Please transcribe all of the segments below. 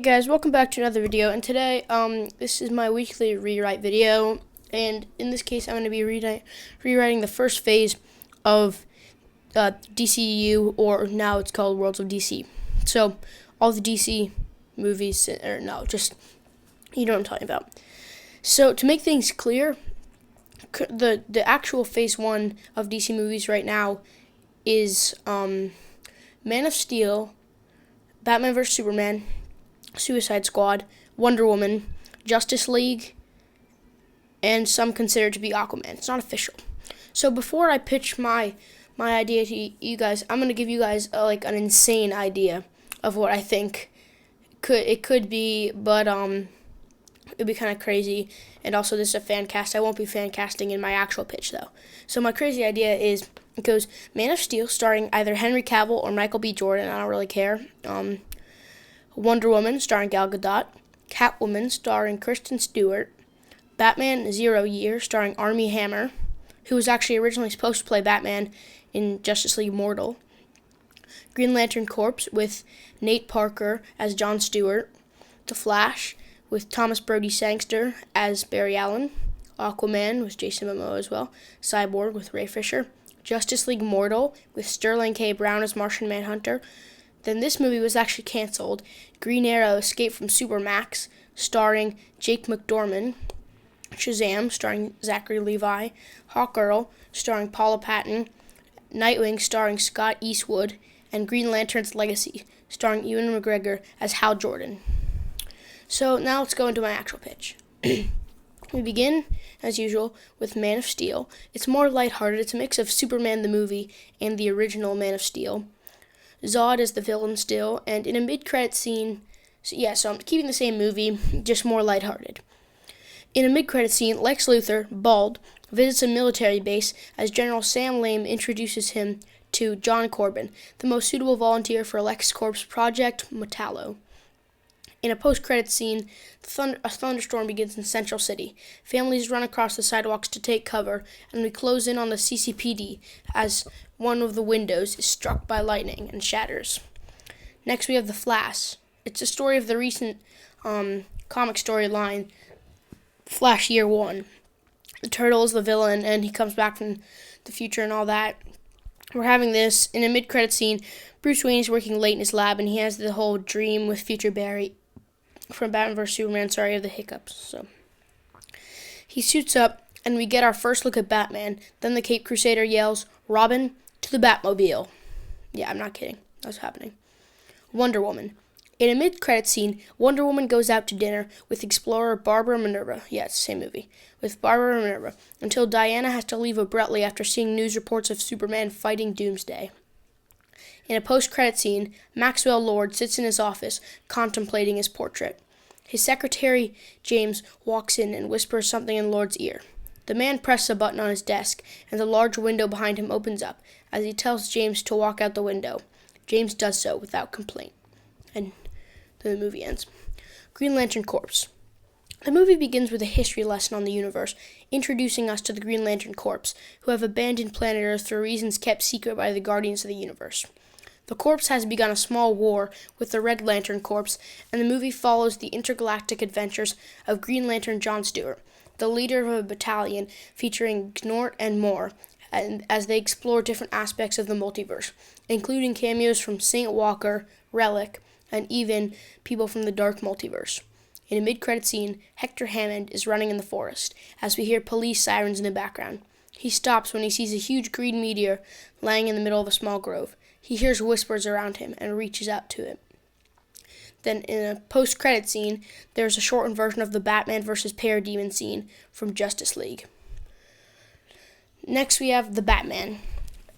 Hey guys, welcome back to another video, and today this is my weekly rewrite video, and in this case I'm going to be rewriting the first phase of DCEU, or now it's called Worlds of DC. So all the DC movies, or no, just you know what I'm talking about. So to make things clear, the actual phase 1 of DC movies right now is Man of Steel, Batman vs Superman, Suicide Squad, Wonder Woman, Justice League, and some consider it to be Aquaman. It's not official. So before I pitch my idea to you guys, I'm gonna give you guys like an insane idea of what I think it could be, but it'd be kind of crazy. And also, this is a fan cast. I won't be fan casting in my actual pitch though. So my crazy idea is it goes Man of Steel, starring either Henry Cavill or Michael B. Jordan. I don't really care. Wonder Woman, starring Gal Gadot, Catwoman, starring Kristen Stewart, Batman Zero Year, starring Armie Hammer, who was actually originally supposed to play Batman in Justice League Immortal, Green Lantern Corps with Nate Parker as John Stewart, The Flash with Thomas Brody Sangster as Barry Allen, Aquaman with Jason Momoa as well, Cyborg with Ray Fisher, Justice League Immortal with Sterling K. Brown as Martian Manhunter. Then this movie was actually canceled. Green Arrow Escape from Supermax, starring Jake McDorman. Shazam, starring Zachary Levi. Hawkgirl, starring Paula Patton. Nightwing, starring Scott Eastwood. And Green Lantern's Legacy, starring Ewan McGregor as Hal Jordan. So now let's go into my actual pitch. We begin, as usual, with Man of Steel. It's more lighthearted. It's a mix of Superman the movie and the original Man of Steel. Zod is the villain still, and in a mid-credit scene, so I'm keeping the same movie, just more lighthearted. In a mid-credit scene, Lex Luthor, bald, visits a military base as General Sam Lame introduces him to John Corbin, the most suitable volunteer for LexCorp's Project Metallo. In a post-credit scene, a thunderstorm begins in Central City. Families run across the sidewalks to take cover, and we close in on the CCPD as one of the windows is struck by lightning and shatters. Next, we have The Flash. It's a story of the recent comic storyline, Flash Year 1. The Turtle is the villain, and he comes back from the future and all that. We're having this in a mid-credit scene. Bruce Wayne is working late in his lab, and he has the whole dream with future Barry from Batman vs Superman. Sorry, I have the hiccups. So he suits up, and we get our first look at Batman. Then the Caped Crusader yells, "Robin, to the Batmobile." Yeah, I'm not kidding. That's happening. Wonder Woman. In a mid-credit scene, Wonder Woman goes out to dinner with explorer Barbara Minerva. Yeah, it's the same movie. With Barbara Minerva, until Diana has to leave abruptly after seeing news reports of Superman fighting Doomsday. In a post-credit scene, Maxwell Lord sits in his office, contemplating his portrait. His secretary, James, walks in and whispers something in Lord's ear. The man presses a button on his desk, and the large window behind him opens up, as he tells James to walk out the window. James does so without complaint. And then the movie ends. Green Lantern Corps. The movie begins with a history lesson on the universe, introducing us to the Green Lantern Corps, who have abandoned planet Earth for reasons kept secret by the Guardians of the Universe. The Corps has begun a small war with the Red Lantern Corps, and the movie follows the intergalactic adventures of Green Lantern John Stewart, the leader of a battalion featuring Gnort and more, and as they explore different aspects of the multiverse, including cameos from Saint Walker, Relic, and even people from the Dark Multiverse. In a mid-credit scene, Hector Hammond is running in the forest, as we hear police sirens in the background. He stops when he sees a huge green meteor lying in the middle of a small grove. He hears whispers around him and reaches out to it. Then in a post-credit scene, there's a shortened version of the Batman vs. Parademon scene from Justice League. Next we have The Batman.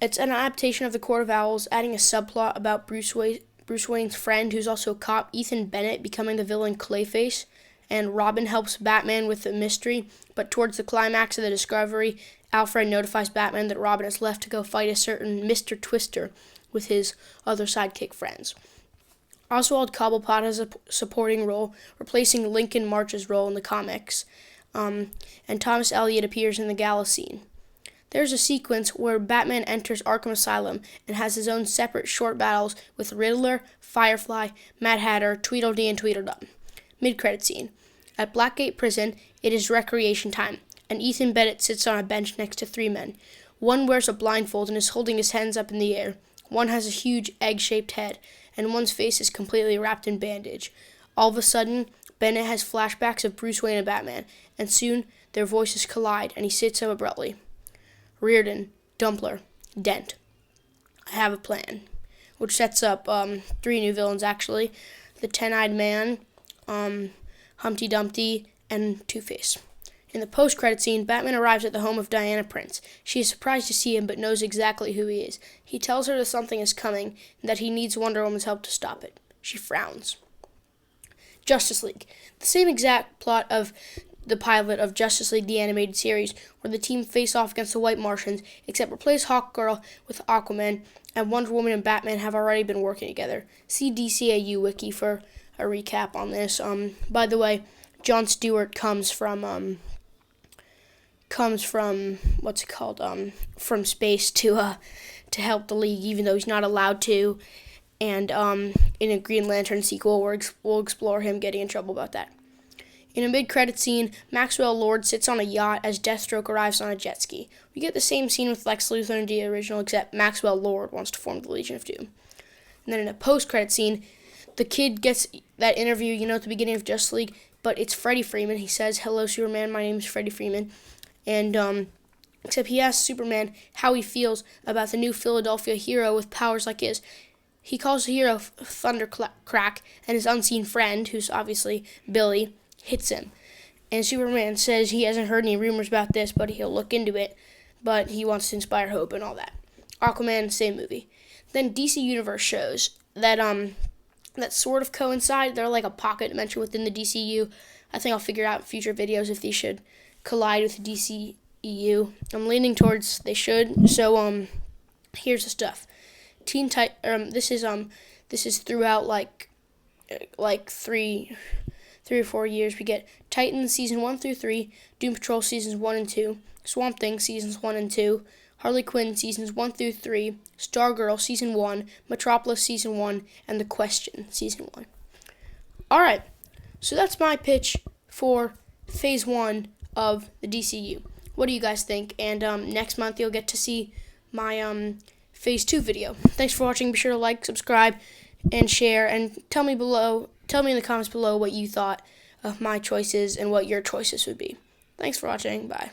It's an adaptation of The Court of Owls, adding a subplot about Bruce Wayne's friend, who's also a cop, Ethan Bennett, becoming the villain Clayface, and Robin helps Batman with the mystery, but towards the climax of the discovery, Alfred notifies Batman that Robin is left to go fight a certain Mr. Twister with his other sidekick friends. Oswald Cobblepot has a supporting role, replacing Lincoln March's role in the comics, and Thomas Elliot appears in the gala scene. There's a sequence where Batman enters Arkham Asylum and has his own separate short battles with Riddler, Firefly, Mad Hatter, Tweedledee, and Tweedledum. Mid-credit scene. At Blackgate Prison, it is recreation time, and Ethan Bennett sits on a bench next to three men. One wears a blindfold and is holding his hands up in the air. One has a huge egg-shaped head, and one's face is completely wrapped in bandage. All of a sudden, Bennett has flashbacks of Bruce Wayne and Batman, and soon their voices collide, and he sits up abruptly. Reardon, Dumpler, Dent. I have a plan. Which sets up three new villains, actually. The Ten-Eyed Man, Humpty Dumpty, and Two-Face. In the post-credit scene, Batman arrives at the home of Diana Prince. She is surprised to see him, but knows exactly who he is. He tells her that something is coming, and that he needs Wonder Woman's help to stop it. She frowns. Justice League. The same exact plot of the pilot of Justice League the Animated Series, where the team face off against the White Martians, except replace Hawkgirl with Aquaman, and Wonder Woman and Batman have already been working together. See DCEU Wiki for a recap on this. By the way, Jon Stewart comes from from space to help the League, even though he's not allowed to. And in a Green Lantern sequel, we'll explore him getting in trouble about that. In a mid-credit scene, Maxwell Lord sits on a yacht as Deathstroke arrives on a jet ski. We get the same scene with Lex Luthor in the original, except Maxwell Lord wants to form the Legion of Doom. And then in a post-credit scene, the kid gets that interview, at the beginning of Justice League, but it's Freddie Freeman. He says, "Hello, Superman, my name is Freddie Freeman." And, except he asks Superman how he feels about the new Philadelphia hero with powers like his. He calls the hero Thundercrack, and his unseen friend, who's obviously Billy, hits him. And Superman says he hasn't heard any rumors about this, but he'll look into it. But he wants to inspire hope and all that. Aquaman, same movie. Then DC Universe shows that sort of coincide. They're like a pocket dimension within the DCU. I think I'll figure out in future videos if these should collide with the DCEU. I'm leaning towards they should. So here's the stuff. This is throughout like 3 or 4 years. We get Titans season 1 through 3, Doom Patrol seasons 1 and 2, Swamp Thing seasons 1 and 2, Harley Quinn seasons 1 through 3, Stargirl season 1, Metropolis season 1, and The Question season 1. Alright, so that's my pitch for phase 1 of the DCU. What do you guys think? And next month you'll get to see my phase 2 video. Thanks for watching. Be sure to like, subscribe, and share, and tell me in the comments below what you thought of my choices and what your choices would be. Thanks for watching. Bye.